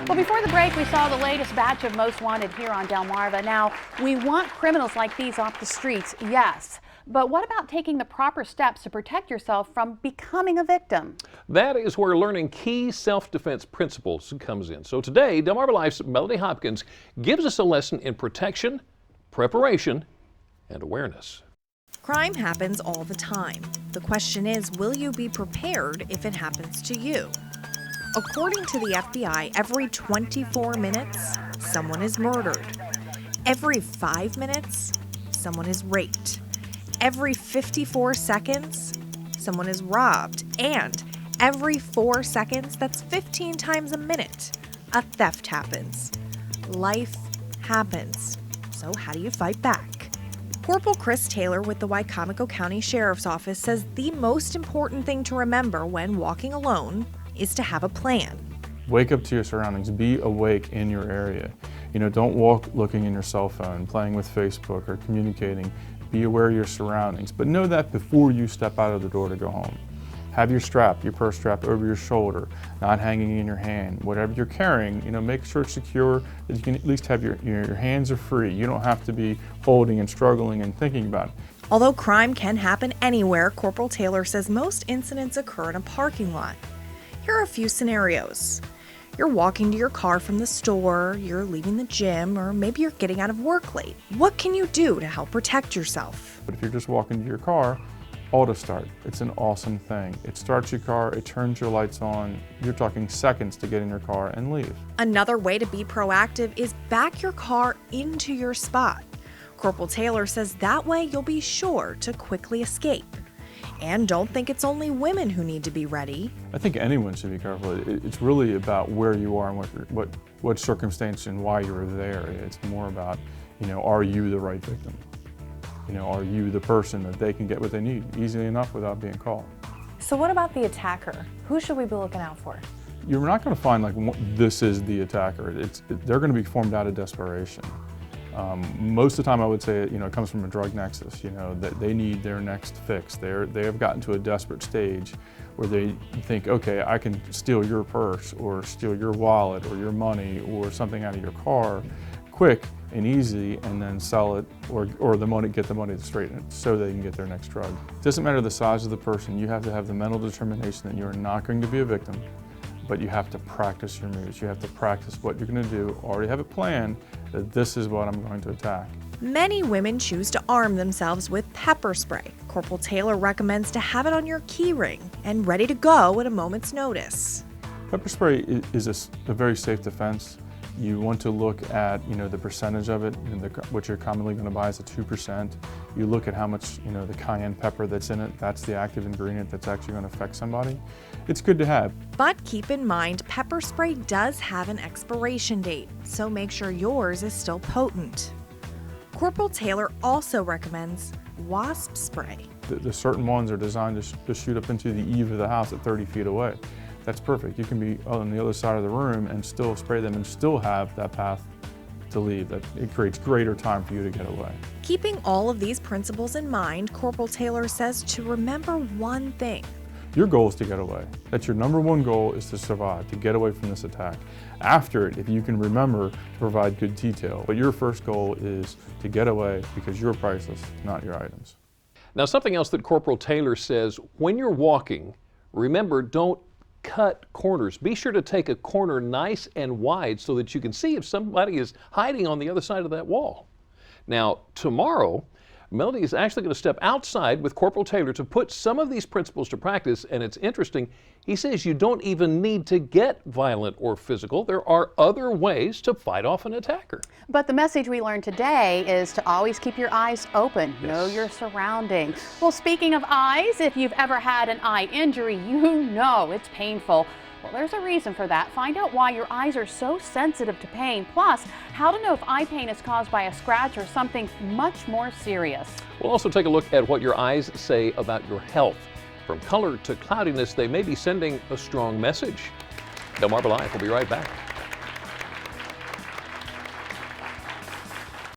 Well, before the break, we saw the latest batch of Most Wanted here on Delmarva. Now, we want criminals like these off the streets, yes. But what about taking the proper steps to protect yourself from becoming a victim? That is where learning key self-defense principles comes in. So today, Delmarva Life's Melody Hopkins gives us a lesson in protection, preparation, and awareness. Crime happens all the time. The question is, will you be prepared if it happens to you? According to the FBI, every 24 minutes, someone is murdered. Every 5 minutes, someone is raped. Every 54 seconds, someone is robbed. And every 4 seconds, that's 15 times a minute, a theft happens. Life happens. So how do you fight back? Corporal Cris Taylor with the Wicomico County Sheriff's Office says the most important thing to remember when walking alone is to have a plan. Wake up to your surroundings. Be awake in your area. Don't walk looking in your cell phone, playing with Facebook or communicating. Be aware of your surroundings, but know that before you step out of the door to go home. Have your purse strap over your shoulder, not hanging in your hand. Whatever you're carrying, make sure it's secure, that you can at least have your hands are free. You don't have to be holding and struggling and thinking about it. Although crime can happen anywhere, Corporal Taylor says most incidents occur in a parking lot. Here are a few scenarios. You're walking to your car from the store, you're leaving the gym, or maybe you're getting out of work late. What can you do to help protect yourself? But if you're just walking to your car, auto start. It's an awesome thing. It starts your car, it turns your lights on. You're talking seconds to get in your car and leave. Another way to be proactive is back your car into your spot. Corporal Taylor says that way you'll be sure to quickly escape. And don't think it's only women who need to be ready. I think anyone should be careful. It's really about where you are and what circumstance and why you're there. It's more about, are you the right victim? Are you the person that they can get what they need easily enough without being caught? So what about the attacker? Who should we be looking out for? You're not going to find this is the attacker. They're going to be formed out of desperation. Most of the time I would say it comes from a drug nexus, that they need their next fix. They have gotten to a desperate stage where they think, okay, I can steal your purse or steal your wallet or your money or something out of your car quick and easy, and then sell it or get the money to straighten it so they can get their next drug. It doesn't matter the size of the person. You have to have the mental determination that you're not going to be a victim, but you have to practice your moves. You have to practice what you're going to do, already have it planned that this is what I'm going to attack. Many women choose to arm themselves with pepper spray. Corporal Taylor recommends to have it on your key ring and ready to go at a moment's notice. Pepper spray is a very safe defense. You want to look at the percentage of it, what you're commonly going to buy is a 2%. You look at how much the cayenne pepper that's in it, that's the active ingredient that's actually going to affect somebody. It's good to have. But keep in mind, pepper spray does have an expiration date, so make sure yours is still potent. Corporal Taylor also recommends wasp spray. The certain ones are designed to shoot up into the eave of the house at 30 feet away. That's perfect. You can be on the other side of the room and still spray them and still have that path to leave. It creates greater time for you to get away. Keeping all of these principles in mind, Corporal Taylor says to remember one thing. Your goal is to get away. That's your number one goal, is to survive, to get away from this attack. After it, if you can remember, to provide good detail. But your first goal is to get away because you're priceless, not your items. Now, something else that Corporal Taylor says, when you're walking, remember, don't cut corners. Be sure to take a corner nice and wide so that you can see if somebody is hiding on the other side of that wall. Now, tomorrow, Melody is actually going to step outside with Corporal Taylor to put some of these principles to practice, and it's interesting. He says you don't even need to get violent or physical. There are other ways to fight off an attacker. But the message we learned today is to always keep your eyes open. Yes. Know your surroundings. Well, speaking of eyes, if you've ever had an eye injury, you know it's painful. Well, there's a reason for that. Find out why your eyes are so sensitive to pain, plus how to know if eye pain is caused by a scratch or something much more serious. We'll also take a look at what your eyes say about your health. From color to cloudiness, they may be sending a strong message. Delmarva Live will be right back.